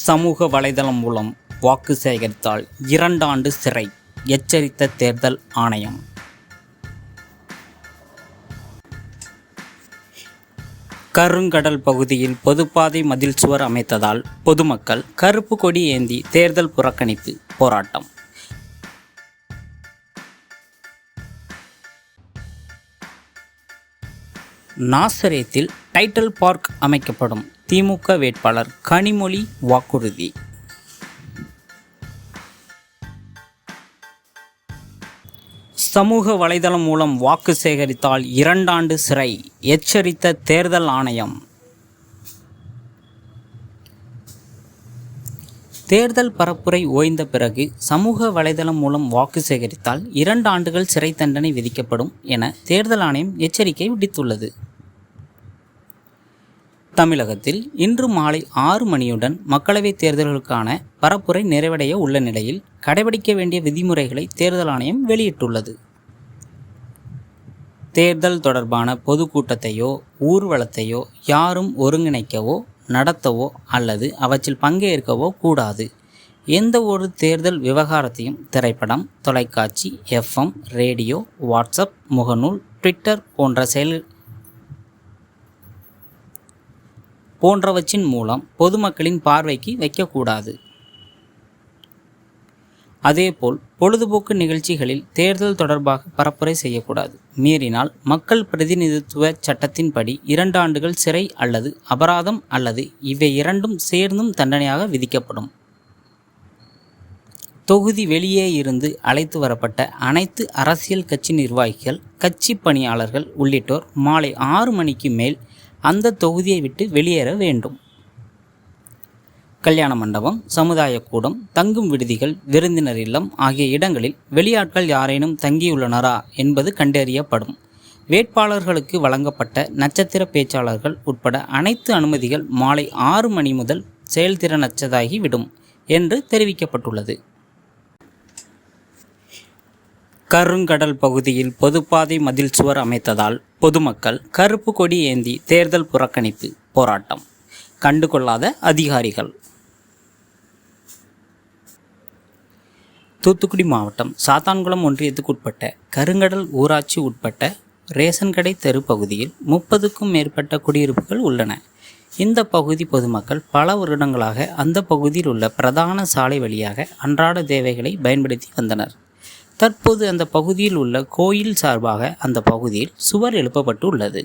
சமூக வலைதளம் மூலம் வாக்கு சேகரித்தால் 2 ஆண்டு சிறை, எச்சரித்த தேர்தல் ஆணையம். கருங்கடல் பகுதியில் பொதுப்பாதை மதில் சுவர் அமைத்ததால் பொதுமக்கள் கருப்பு கொடி ஏந்தி தேர்தல் புறக்கணிப்பு போராட்டம். நாசரேத்தில் டைட்டில் பார்க் அமைக்கப்படும், திமுக வேட்பாளர் கனிமொழி வாக்குறுதி. சமூக வலைதளம் மூலம் வாக்கு சேகரித்தால் 2 ஆண்டு சிறை, எச்சரித்த தேர்தல் ஆணையம். தேர்தல் பரப்புரை ஓய்ந்த பிறகு சமூக வலைதளம் மூலம் வாக்கு சேகரித்தால் 2 ஆண்டுகள் சிறை தண்டனை விதிக்கப்படும் என தேர்தல் ஆணையம் எச்சரிக்கை விடுத்துள்ளது. தமிழகத்தில் இன்று மாலை 6 மணியுடன் மக்களவைத் தேர்தல்களுக்கான பரப்புரை நிறைவடைய உள்ள நிலையில் கடைபிடிக்க வேண்டிய விதிமுறைகளை தேர்தல் ஆணையம் வெளியிட்டுள்ளது. தேர்தல் தொடர்பான பொதுக்கூட்டத்தையோ ஊர்வலத்தையோ யாரும் ஒருங்கிணைக்கவோ நடத்தவோ அல்லது அவற்றில் பங்கேற்கவோ கூடாது. எந்த ஒரு தேர்தல் விவகாரத்தையும் திரைப்படம், தொலைக்காட்சி, FM, ரேடியோ, வாட்ஸ்அப், முகநூல், ட்விட்டர் போன்றவற்றின் மூலம் பொதுமக்களின் பார்வைக்கு வைக்கக்கூடாது. அதேபோல் பொழுதுபோக்கு நிகழ்ச்சிகளில் தேர்தல் தொடர்பாக பரப்புரை செய்யக்கூடாது. மீறினால் மக்கள் பிரதிநிதித்துவ சட்டத்தின்படி 2 ஆண்டுகள் சிறை அல்லது அபராதம் அல்லது இவை இரண்டும் சேர்ந்தும் தண்டனையாக விதிக்கப்படும். தொகுதி வெளியே இருந்து அழைத்து வரப்பட்ட அனைத்து அரசியல் கட்சி நிர்வாகிகள், கட்சி பணியாளர்கள் உள்ளிட்டோர் மாலை 6 மணிக்கு மேல் அந்த தொகுதியை விட்டு வெளியேற வேண்டும். கல்யாண மண்டபம், சமுதாய கூடம், தங்கும் விடுதிகள், விருந்தினர் இல்லம் ஆகிய இடங்களில் வெளியாட்கள் யாரேனும் தங்கியுள்ளனரா என்பது கண்டறியப்படும். வேட்பாளர்களுக்கு வழங்கப்பட்ட நட்சத்திர பேச்சாளர்கள் உட்பட அனைத்து அனுமதிகள் மாலை 6 மணி முதல் செயல்திறனற்றதாகி விடும் என்று தெரிவிக்கப்பட்டுள்ளது. கருங்கடல் பகுதியில் பொதுப்பாதை மதில் சுவர் அமைத்ததால் பொதுமக்கள் கருப்பு கொடி ஏந்தி தேர்தல் புறக்கணிப்பு போராட்டம். கண்டுகொள்ளாத அதிகாரிகள். தூத்துக்குடி மாவட்டம் சாத்தான்குளம் ஒன்றியத்துக்குட்பட்ட கருங்கடல் ஊராட்சி உட்பட்ட ரேஷன் கடை தெரு பகுதியில் 30க்கும் மேற்பட்ட குடியிருப்புகள் உள்ளன. இந்த பகுதி பொதுமக்கள் பல வருடங்களாக அந்த பகுதியில் உள்ள பிரதான சாலை வழியாக அன்றாட தேவைகளை பயன்படுத்தி வந்தனர். தற்போது அந்த பகுதியில் உள்ள கோயில் சார்பாக அந்த பகுதியில் சுவர் எழுப்பப்பட்டு உள்ளது.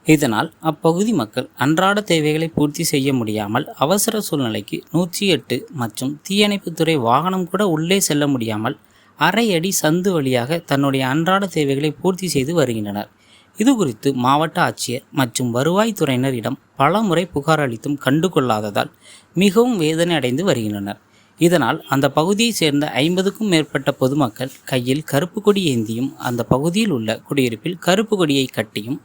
இதனால் அப்பகுதி மக்கள் அன்றாட தேவைகளை பூர்த்தி செய்ய முடியாமல் அவசர சூழ்நிலைக்கு 108 மற்றும் தீயணைப்புத்துறை வாகனம் கூட உள்ளே செல்ல முடியாமல் அரை அடி சந்து வழியாக தன்னுடைய அன்றாட தேவைகளை பூர்த்தி செய்து வருகின்றனர். இது குறித்து மாவட்ட ஆட்சியர் மற்றும் வருவாய்த்துறையினரிடம் பல முறை புகார் அளித்தும் கண்டுகொள்ளாததால் மிகவும் வேதனை அடைந்து வருகின்றனர். இதனால் அந்த பகுதியை சேர்ந்த 50க்கும் மேற்பட்ட பொதுமக்கள் கையில் கருப்பு கொடி ஏந்தியும் அந்த பகுதியில் உள்ள குடியிருப்பில் கருப்பு கொடியை கட்டியும்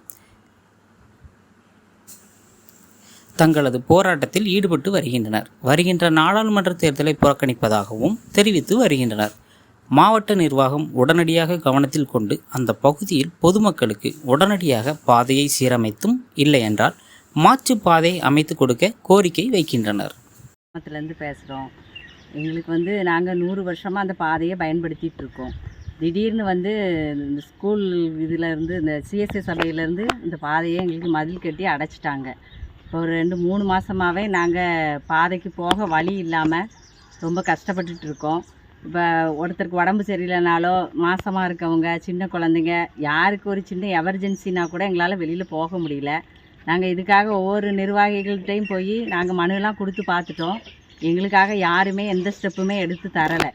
தங்களது போராட்டத்தில் ஈடுபட்டு வருகின்றனர். வருகின்ற நாடாளுமன்ற தேர்தலை புறக்கணிப்பதாகவும் தெரிவித்து வருகின்றனர். மாவட்ட நிர்வாகம் உடனடியாக கவனத்தில் கொண்டு அந்த பகுதியில் பொதுமக்களுக்கு உடனடியாக பாதையை சீரமைத்தும் இல்லை என்றால் மாற்று பாதை அமைத்து கொடுக்க கோரிக்கை வைக்கின்றனர். பேசுகிறோம். எங்களுக்கு நாங்கள் 100 வருஷமாக அந்த பாதையை பயன்படுத்திகிட்டு இருக்கோம். திடீர்னு இந்த ஸ்கூல் இதிலேருந்து இந்த CSA சபையிலேருந்து இந்த பாதையை எங்களுக்கு மதில் கட்டி அடைச்சிட்டாங்க. இப்போ ஒரு 2-3 மாதமாகவே நாங்கள் பாதைக்கு போக வழி இல்லாமல் ரொம்ப கஷ்டப்பட்டுட்டு இருக்கோம். இப்போ ஒருத்தருக்கு உடம்பு சரியில்லைனாலோ, மாசமாக இருக்கவங்க, சின்ன குழந்தைங்க, யாருக்கு ஒரு சின்ன எமர்ஜென்சினா கூட எங்களால் வெளியில் போக முடியல. நாங்கள் இதுக்காக ஒவ்வொரு நிர்வாகிகள்கிட்டையும் போய் நாங்கள் மனுலாம் கொடுத்து பார்த்துட்டோம். எங்களுக்காக யாருமே எந்த ஸ்டெப்புமே எடுத்து தரலை.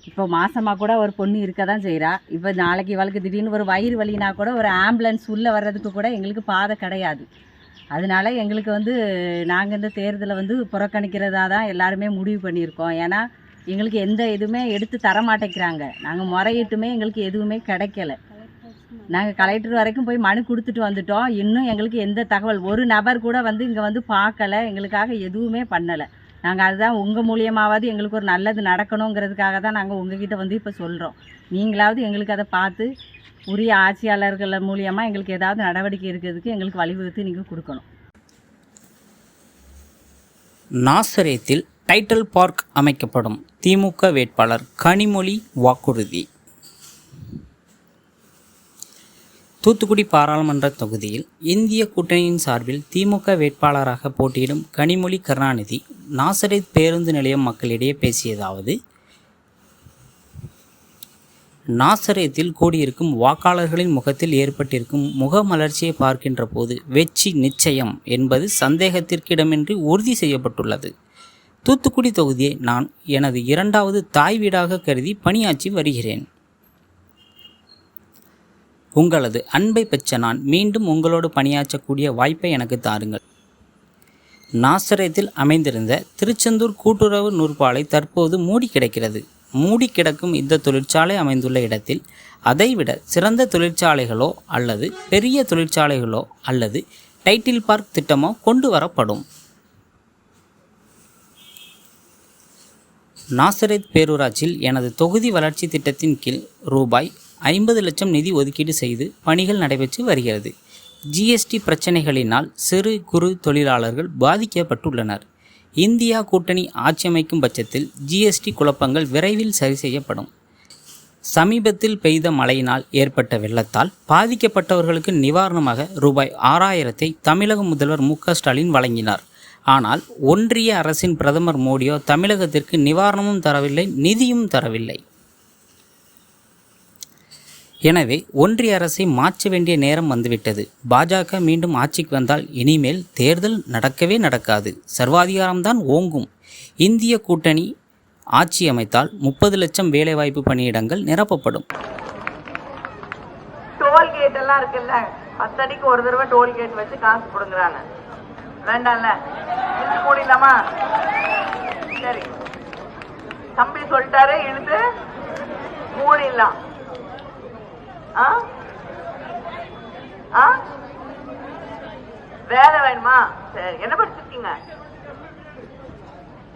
இப்போ மாசமாக கூட ஒரு பொண்ணு இருக்க தான் செய்கிறா. இப்போ நாளைக்கு இவளுக்கு திடீர்னு ஒரு வயிறு வலினா கூட ஒரு ஆம்புலன்ஸ் உள்ளே வர்றதுக்கு கூட எங்களுக்கு பாதை கிடையாது. அதனால எங்களுக்கு நாங்கள் இந்த தேர்தலை புறக்கணிக்கிறதா தான் எல்லாருமே முடிவு பண்ணியிருக்கோம். ஏன்னா எங்களுக்கு எந்த இதுவுமே எடுத்து தர மாட்டேங்கிறாங்க. நாங்கள் முறையிட்டுமே எங்களுக்கு எதுவுமே கிடைக்கல. நாங்கள் கலெக்டர் வரைக்கும் போய் மனு கொடுத்துட்டு வந்துட்டோம். இன்னும் எங்களுக்கு எந்த தகவல், ஒரு நபர் கூட இங்கே பார்க்கலை, எங்களுக்காக எதுவுமே பண்ணலை. நாங்கள் அதுதான் உங்கள் மூலியமாவது எங்களுக்கு ஒரு நல்லது நடக்கணுங்கிறதுக்காக தான் நாங்கள் உங்ககிட்ட இப்போ சொல்கிறோம். நீங்களாவது எங்களுக்கு அதை பார்த்து உரிய ஆட்சியாளர்கள் மூலியமாக எங்களுக்கு ஏதாவது நடவடிக்கை இருக்கிறதுக்கு எங்களுக்கு வழிவகுத்து நீங்கள் கொடுக்கணும். நாசரேத்தில் டைட்டில் பார்க் அமைக்கப்படும். திமுக வேட்பாளர் கனிமொழி வாக்குறுதி. தூத்துக்குடி பாராளுமன்ற தொகுதியில் இந்திய கூட்டணியின் சார்பில் திமுக வேட்பாளராக போட்டியிடும் கனிமொழி கருணாநிதி நாசரேத் பேருந்து நிலையம் மக்களிடையே பேசியதாவது: நாசரேத்தில் கூடியிருக்கும் வாக்காளர்களின் முகத்தில் ஏற்பட்டிருக்கும் முகமலர்ச்சியை பார்க்கின்ற போது வெற்றி நிச்சயம் என்பது சந்தேகத்திற்கிடமின்றி உறுதி செய்யப்பட்டுள்ளது. தூத்துக்குடி தொகுதியை நான் எனது இரண்டாவது தாய் வீடாக கருதி பணியாற்றி வருகிறேன். உங்களது அன்பை பெற்ற நான் மீண்டும் உங்களோடு பணியாற்றக்கூடிய வாய்ப்பை எனக்கு தாருங்கள். நாசரேத்தில் அமைந்திருந்த திருச்செந்தூர் கூட்டுறவு நூற்பாலை தற்போது மூடி கிடக்கிறது. மூடி கிடக்கும் இந்த தொழிற்சாலை அமைந்துள்ள இடத்தில் அதைவிட சிறந்த தொழிற்சாலைகளோ அல்லது பெரிய தொழிற்சாலைகளோ அல்லது டைட்டில் பார்க் திட்டமோ கொண்டு வரப்படும். நாசரேத் பேரூராட்சியில் எனது தொகுதி வளர்ச்சி திட்டத்தின் கீழ் ரூபாய் 50 லட்சம் நிதி ஒதுக்கீடு செய்து பணிகள் நடைபெற்று வருகிறது. ஜிஎஸ்டி பிரச்சனைகளினால் சிறு குறு தொழிலாளர்கள் பாதிக்கப்பட்டுள்ளனர். இந்தியா கூட்டணி ஆட்சி அமைக்கும் பட்சத்தில் ஜிஎஸ்டி குழப்பங்கள் விரைவில் சரி செய்யப்படும். சமீபத்தில் பெய்த மழையினால் ஏற்பட்ட வெள்ளத்தால் பாதிக்கப்பட்டவர்களுக்கு நிவாரணமாக ரூபாய் 6000 தமிழக முதல்வர் மு.க. ஸ்டாலின் வழங்கினார். ஆனால் ஒன்றிய அரசின் பிரதமர் மோடியோ தமிழகத்திற்கு நிவாரணமும் தரவில்லை, நிதியும் தரவில்லை. எனவே ஒன்றிய அரசை மாற்ற வேண்டிய நேரம் வந்துவிட்டது. பாஜக மீண்டும் ஆட்சிக்கு வந்தால் இனிமேல் தேர்தல் நடக்கவே நடக்காது, சர்வாதிகாரம்தான் ஓங்கும். இந்திய கூட்டணி ஆட்சி அமைத்தால் 30 லட்சம் வேலைவாய்ப்பு பணியிடங்கள் நிரப்பப்படும். டோல்கேட் எல்லாம் இருக்குல்ல, 10 அடிக்கு ஒரு தடவை டோல்கேட் வச்சு காசு கொடுக்குறாங்க. வேண்டாம்ல, மூடிடலாமா? சரி, தம்பி சொல்லிட்டாரு, இழுத்து மூடிடலாம். வேலை வேணுமா? சரி, என்ன படிச்சிருக்கீங்க?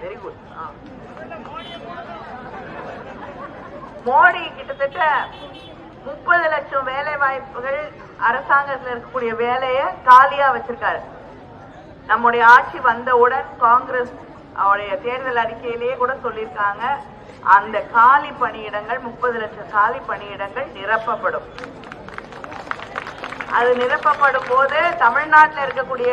Very good. மோடி கிட்டத்தட்ட 30 லட்சம் வேலை வாய்ப்புகள் அரசாங்கத்தில் இருக்கக்கூடிய வேலையை காலியா வச்சிருக்காரு. நம்முடைய ஆட்சி வந்தவுடன் காங்கிரஸ் அவருடைய தேர்தல் அறிக்கையிலேயே கூட சொல்லியிருக்காங்க, அந்த காலி பணியிடங்கள் 30 லட்சம் காலி பணியிடங்கள் நிரப்பப்படும். அது நிரப்பப்படும் போது, தமிழ்நாட்டில் இருக்கக்கூடிய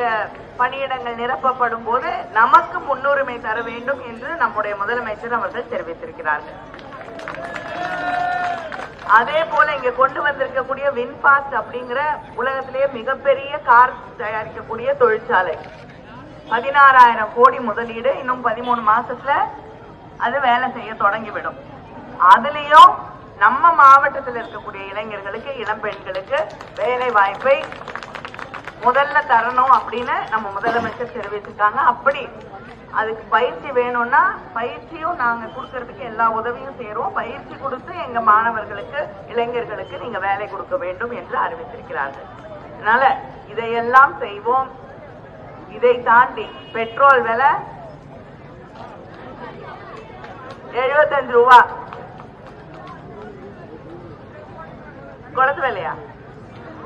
பணியிடங்கள் நிரப்பப்படும் போது நமக்கு முன்னுரிமை தர வேண்டும் என்று நம்முடைய முதலமைச்சர் அவர்கள் தெரிவித்திருக்கிறார்கள். அதே போல இங்க கொண்டு வந்திருக்கக்கூடிய வின்பாஸ்ட் அப்படிங்கிற உலகத்திலேயே மிகப்பெரிய கார் தயாரிக்கக்கூடிய தொழிற்சாலை, 16,000 கோடி முதலீடு, இன்னும் 13 மாசத்துல அது வேலை செய்ய தொடங்கிவிடும். அதுலயும் நம்ம மாவட்டத்தில் இருக்கக்கூடிய இளைஞர்களுக்கு, இளம் பெண்களுக்கு வேலை வாய்ப்பை முதல்ல தரணும் அப்படின்னு நம்ம முதலமைச்சர் தெரிவிச்சிருக்காங்க. அப்படி அதுக்கு பயிற்சி வேணும்னா பயிற்சியும் நாங்க கொடுக்கறதுக்கு எல்லா உதவியும் செய்யறோம். பயிற்சி கொடுத்து எங்க மாணவர்களுக்கு, இளைஞர்களுக்கு நீங்க வேலை கொடுக்க வேண்டும் என்று அறிவித்திருக்கிறார்கள். அதனால இதையெல்லாம் செய்வோம். இதை தாண்டி பெட்ரோல் விலை 75 ரூபா குறைச்சு விலையா?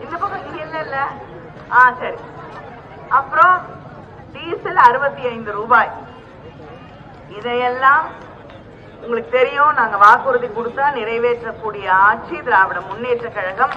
இந்த பக்கம் இங்க இல்ல. சரி. அப்புறம் டீசல் 65 ரூபாய். இதையெல்லாம் உங்களுக்கு தெரியும், நாங்க வாக்குறுதி கொடுத்தா நிறைவேற்றக்கூடிய ஆட்சி திராவிட முன்னேற்ற கழகம்.